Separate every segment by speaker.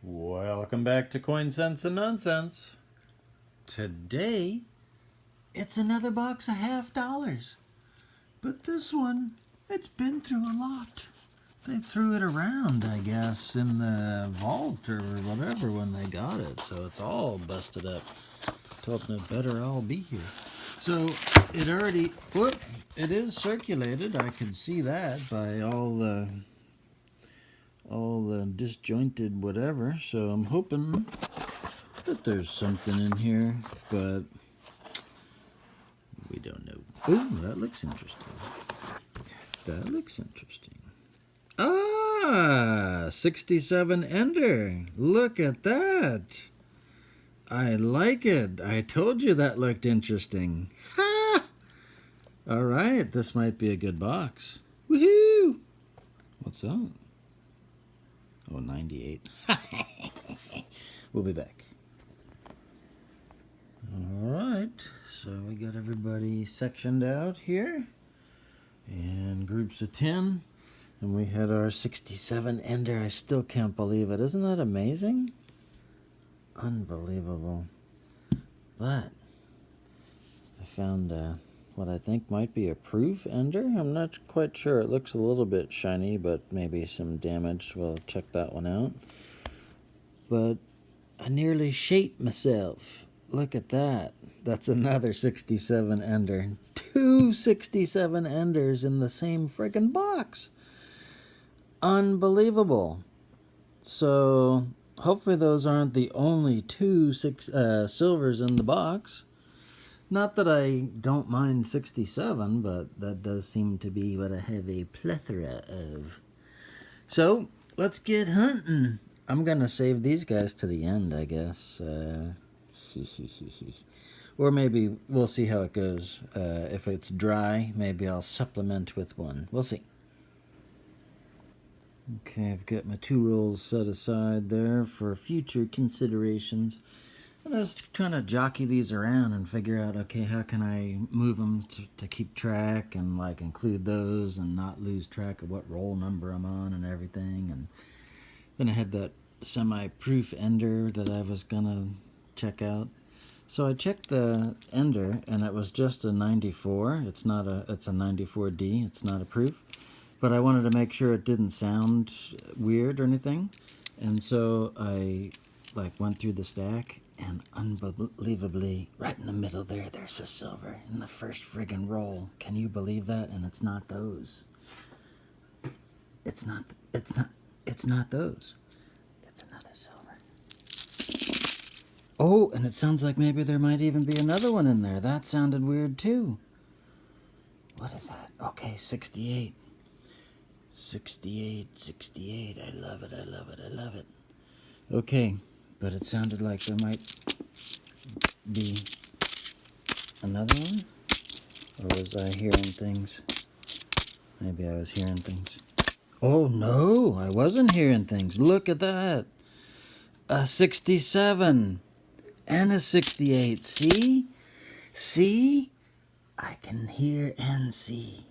Speaker 1: Welcome back to Coin Sense and Nonsense. Today, it's another box of $half. But this one, it's been through a lot. They threw it around, I guess, in the vault or whatever when they got it. So it's all busted up. Told them it better all be here. So it already, whoop, it is circulated. I can see that by all the disjointed whatever. So I'm hoping that there's something in here, but we don't know. Ooh, that looks interesting. That looks interesting. Ah, 67 Ender. Look at that. I like it. I told you that looked interesting. Ha! All right, this might be a good box. Woohoo! What's that? Oh, 98. We'll be back. All right, so we got everybody sectioned out here in groups of 10. And we had our 67 Ender. I still can't believe it. Isn't that amazing? Unbelievable. But I found what I think might be a proof Ender. I'm not quite sure. It looks a little bit shiny, but maybe some damage. We'll check that one out. But I nearly shaped myself. Look at that. That's another 67 Ender. 2 67 Enders in the same friggin' box. Unbelievable. So hopefully those aren't the only 2 silvers in the box. Not that I don't mind 67, but that does seem to be what I have a plethora of. So let's get hunting. I'm gonna save these guys to the end, I guess. Or maybe we'll see how it goes. If it's dry, maybe I'll supplement with one. We'll see. Okay, I've got my 2 rolls set aside there for future considerations. And I was trying to jockey these around and figure out, okay, how can I move them to keep track and like include those and not lose track of what roll number I'm on and everything. And then I had that semi-proof Ender that I was gonna check out. So I checked the Ender and it was just a 94. It's a 94D. It's not a proof. But I wanted to make sure it didn't sound weird or anything. And so I went through the stack, and unbelievably, right in the middle there's a silver in the first friggin' roll. Can you believe that? And it's not those. It's not those. It's another silver. Oh, and it sounds like maybe there might even be another one in there. That sounded weird too. What is that? Okay, 68. 68. I love it. Okay, but it sounded like there might be another one. Or was I hearing things? Maybe I was hearing things. Oh no, I wasn't hearing things. Look at that. A 67 and a 68. See? I can hear and see.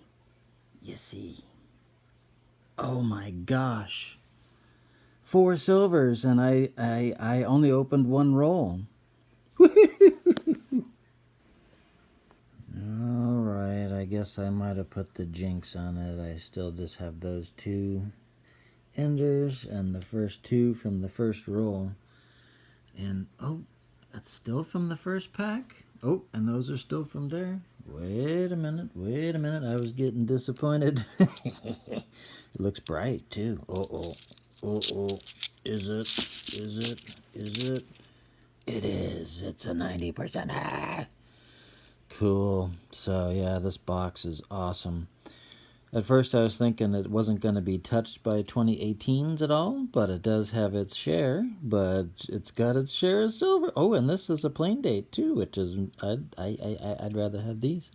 Speaker 1: You see. Oh my gosh. 4 silvers, and I only opened 1 roll. Alright, I guess I might have put the jinx on it. I still just have those 2 Enders and the first 2 from the first roll. And, oh, that's still from the first pack? Oh, and those are still from there? Wait a minute. I was getting disappointed. It looks bright, too. Uh-oh. Is it? It is. It's a 90%. Ah! Cool. So, yeah, this box is awesome. At first I was thinking it wasn't going to be touched by 2018s at all, but it does have its share, but it's got its share of silver. Oh, and this is a plain date too, which is, I'd rather have these.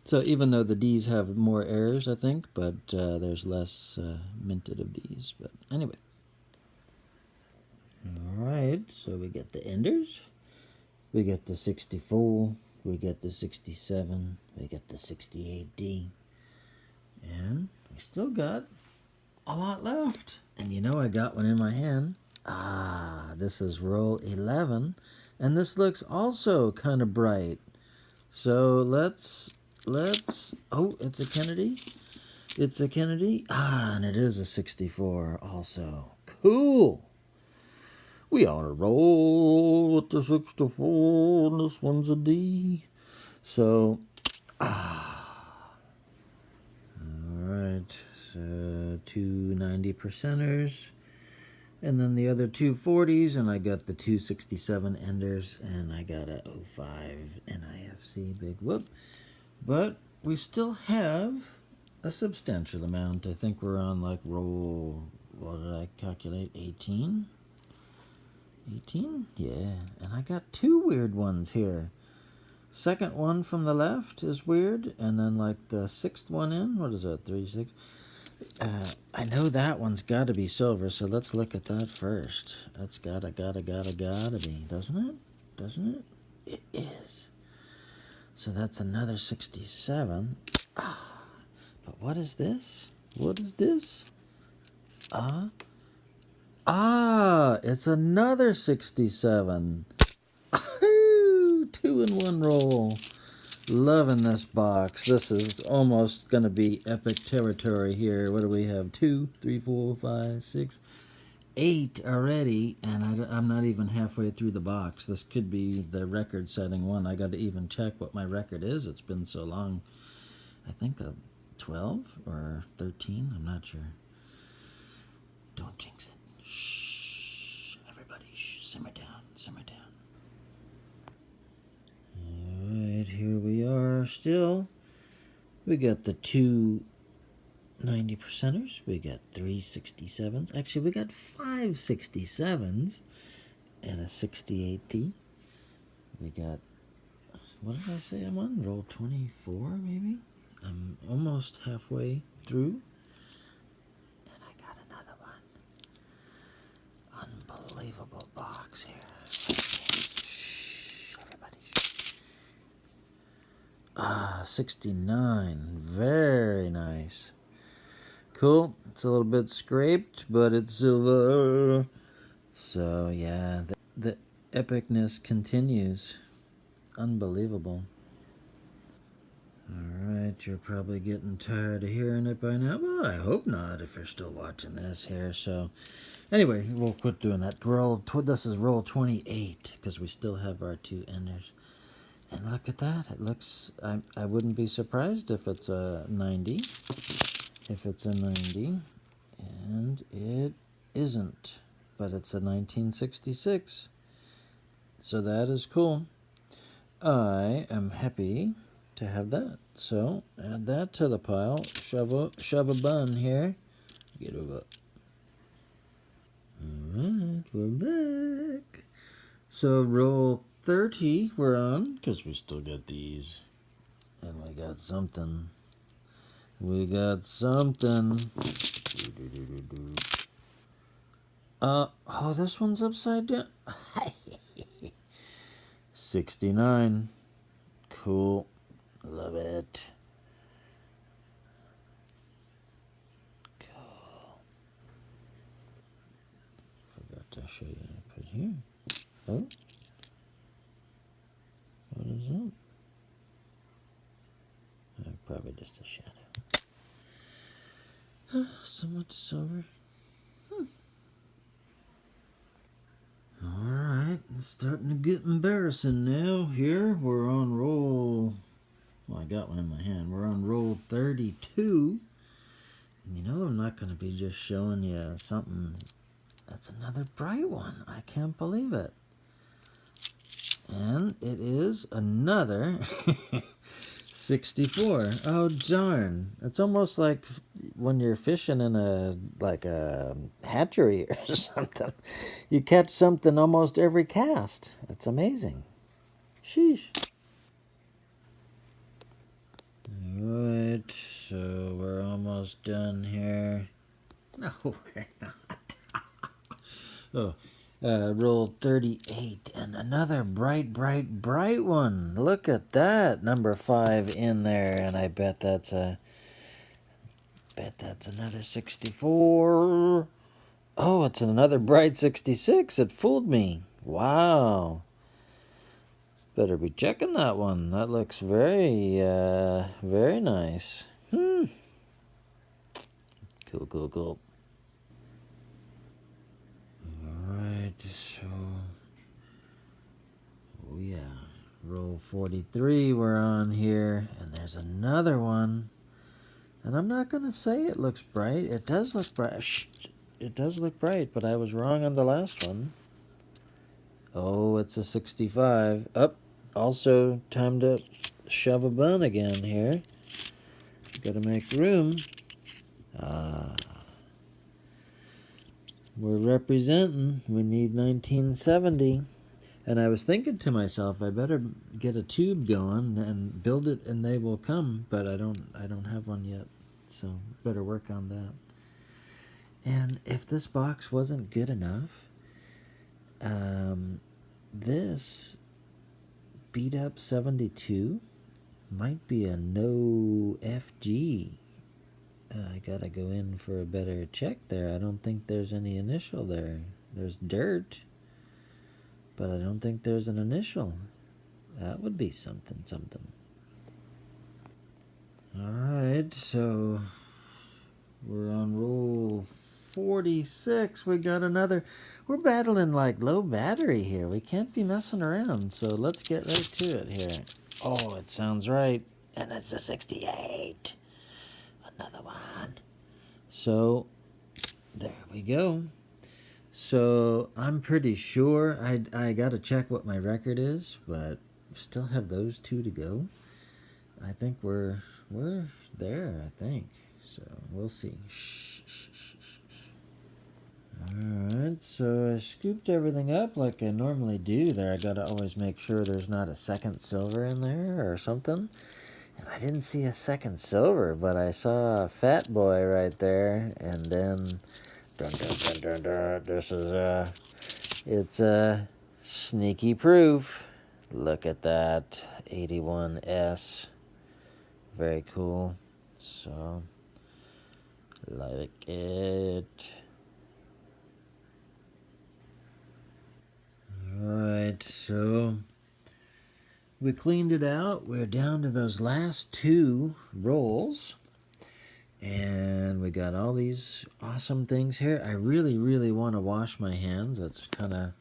Speaker 1: So even though the D's have more errors, I think, but there's less minted of these. But anyway. Alright, so we get the Enders, we get the 64, we get the 67, we get the 68D. And we still got a lot left. And you know I got one in my hand. This is roll 11, and this looks also kind of bright. So let's, oh, it's a Kennedy. It's a Kennedy. And it is a 64 also. Cool. We on a roll with the 64, and this one's a D. So, alright, so 2 90%ers, and then the other 2 40s, and I got the 267 enders, and I got a 05 NIFC, big whoop. But we still have a substantial amount. I think we're on like roll, what did I calculate, 18? 18? Yeah, and I got 2 weird ones here. Second one from the left is weird, and then like the 6th one in, what is that, 3, 6? I know that one's got to be silver, so let's look at that first. That's gotta be, doesn't it? Doesn't it? It is. So that's another 67. But what is this? What is this? It's another 67. 2-in-1 roll. Loving this box. This is almost going to be epic territory here. What do we have? 2, 3, 4, 5, 6, 8 already, and I'm not even halfway through the box. This could be the record-setting one. I got to even check what my record is. It's been so long. I think 12 or 13. I'm not sure. Don't jinx it. Shh. Everybody, shh. Simmer down. Simmer down. Alright, here we are still. We got the 2 90%ers. We got 3 67s. Actually, we got 5 67s and a 68T. We got, what did I say I'm on? Roll 24, maybe? I'm almost halfway through. And I got another one. Unbelievable box here. Shh, everybody. Shh. 69. Very nice. Cool. It's a little bit scraped, but it's silver. So, yeah, the epicness continues. Unbelievable. Alright, you're probably getting tired of hearing it by now. Well, I hope not if you're still watching this here. So, anyway, we'll quit doing that. This is roll 28 because we still have our 2 enders. And look at that. It looks, I wouldn't be surprised if it's a 90. If it's a 90. And it isn't. But it's a 1966. So that is cool. I am happy to have that. So add that to the pile. Shove a bun here. Get over. Alright, we're back. So roll 30 we're on, because we still got these. And we got something. We got something. Oh, this one's upside down. 69. Cool. Love it. Cool. Forgot to show you. Put here. Oh. What is that? Probably just a shadow. So much silver. Alright, it's starting to get embarrassing now. Here, we're on roll. Well, I got one in my hand. We're on roll 32. And you know I'm not going to be just showing you something. That's another bright one. I can't believe it. And it is another 64. Oh, darn. It's almost like when you're fishing in a hatchery or something. You catch something almost every cast. It's amazing. Sheesh. Alright, so we're almost done here. No, we're not. Oh. Roll 38, and another bright one. Look at that, number 5 in there, and I bet that's another 64. Oh, it's another bright 66. It fooled me. Wow. Better be checking that one. That looks very nice. Cool, cool, cool. Alright, so... Oh, yeah. Roll 43 we're on here. And there's another one. And I'm not going to say it looks bright. It does look bright. Shh. It does look bright, but I was wrong on the last one. Oh, it's a 65. Up. Also, time to shove a bun again here. Gotta make room. Ah. We're representing. We need 1970. And I was thinking to myself, I better get a tube going and build it, and they will come. But I don't have one yet, so better work on that. And if this box wasn't good enough, this beat up 72 might be a no FG. I gotta go in for a better check there. I don't think there's any initial there. There's dirt, but I don't think there's an initial. That would be something. Alright, so we're on roll 46. We got another. We're battling like low battery here. We can't be messing around. So let's get right to it here. Oh, it sounds right. And it's a 68. Another one. So there we go. So I'm pretty sure I got to check what my record is, but we still have those two to go. I think we're there, I think. So we'll see. Shh, shh, shh, shh. Alright, so I scooped everything up like I normally do there. I gotta always make sure there's not a second silver in there or something. And I didn't see a second silver, but I saw a fat boy right there. And then, dun, dun, dun, dun, dun, this is it's a sneaky proof. Look at that, 81S. Very cool. So, like it. Alright, so we cleaned it out. We're down to those last two rolls. And we got all these awesome things here. I really want to wash my hands. That's kind of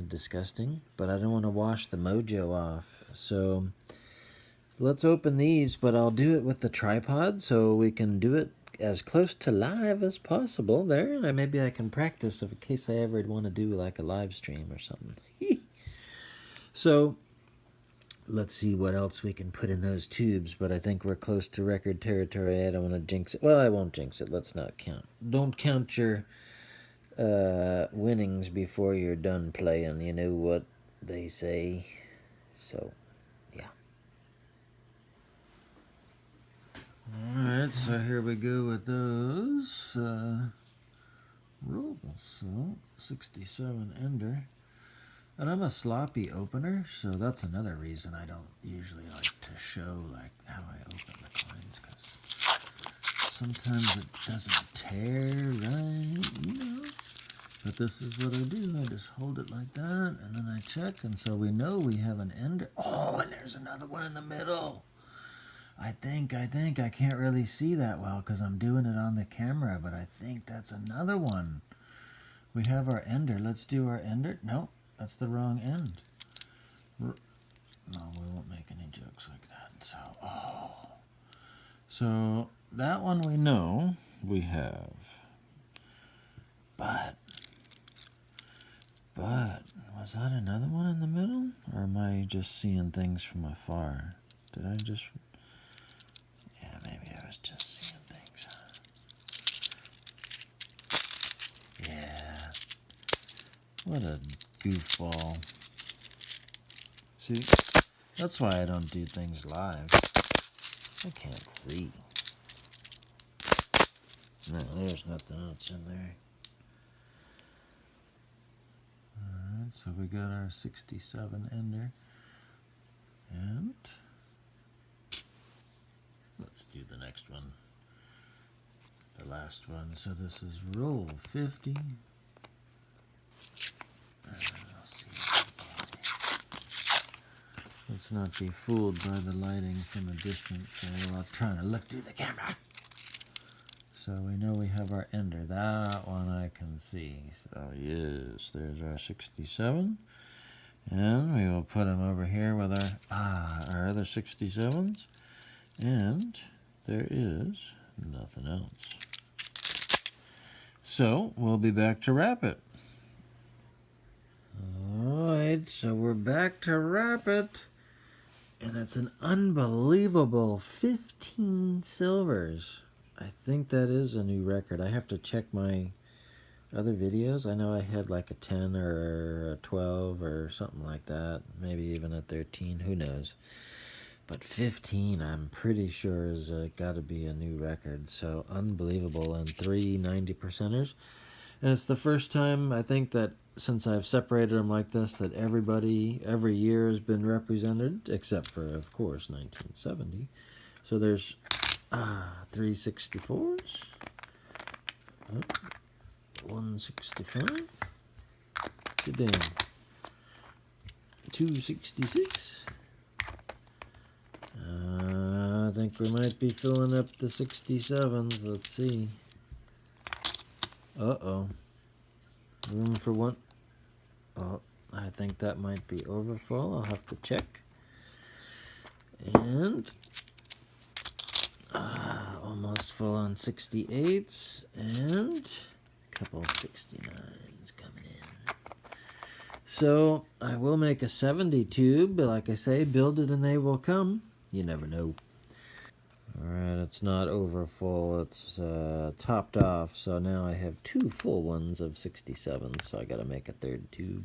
Speaker 1: disgusting. But I don't want to wash the mojo off. So let's open these, but I'll do it with the tripod so we can do it as close to live as possible there. Maybe I can practice in case I ever want to do like a live stream or something. So let's see what else we can put in those tubes, but I think we're close to record territory. I don't want to jinx it. Well, I won't jinx it. Let's not count. Don't count your winnings before you're done playing. You know what they say. So, yeah. Alright, so here we go with those rolls. So, 67 ender. And I'm a sloppy opener, so that's another reason I don't usually like to show like how I open the coins, because sometimes it doesn't tear right, you know. But this is what I do. I just hold it like that, and then I check, and so we know we have an ender. Oh, and there's another one in the middle. I think, I can't really see that well because I'm doing it on the camera, but I think that's another one. We have our ender. Let's do our ender. No, that's the wrong end. No, we won't make any jokes like that. So, so that one we know we have. But, was that another one in the middle? Or am I just seeing things from afar? Did I just... Yeah, maybe I was just seeing things. Yeah. What a goofball. See, that's why I don't do things live. I can't see. No, there's nothing else in there. Alright, so we got our 67 ender. And let's do the next one. the last one. So this is roll 50. Let's not be fooled by the lighting from a distance. So we're trying to look through the camera. So we know we have our ender. That one I can see. So yes, there's our 67. And we will put them over here with our other 67s. And there is nothing else. So we'll be back to wrap it. Alright, so we're back to wrap it. And it's an unbelievable 15 silvers. I think that is a new record. I have to check my other videos. I know I had like a 10 or a 12 or something like that. Maybe even a 13. Who knows? But 15, I'm pretty sure, is got to be a new record. So unbelievable. And 3 90%ers. And it's the first time, I think, that since I've separated them like this, that everybody, every year has been represented, except for, of course, 1970. So there's 364s, 165, good damn, 266. I think we might be filling up the 67s. Let's see. Uh-oh. Room for one. Oh, I think that might be overfull. I'll have to check. And almost full on 68s and a couple of 69s coming in. So I will make a 70 tube, but like I say, build it and they will come. You never know. Alright, it's not over full, it's topped off, so now I have 2 full ones of 67, so I gotta make a third tube.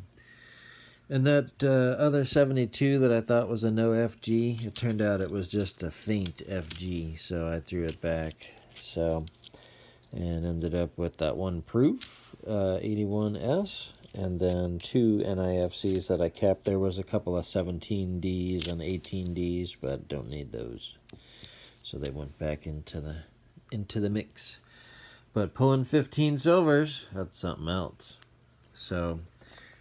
Speaker 1: And that other 72 that I thought was a no FG, it turned out it was just a faint FG, so I threw it back. So, and ended up with that one proof, 81S, and then 2 NIFCs that I kept. There was a couple of 17Ds and 18Ds, but don't need those. So they went back into the mix. But pulling 15 silvers, that's something else. So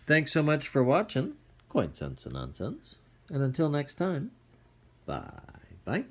Speaker 1: thanks so much for watching Coin Sense and Nonsense. And until next time, bye-bye.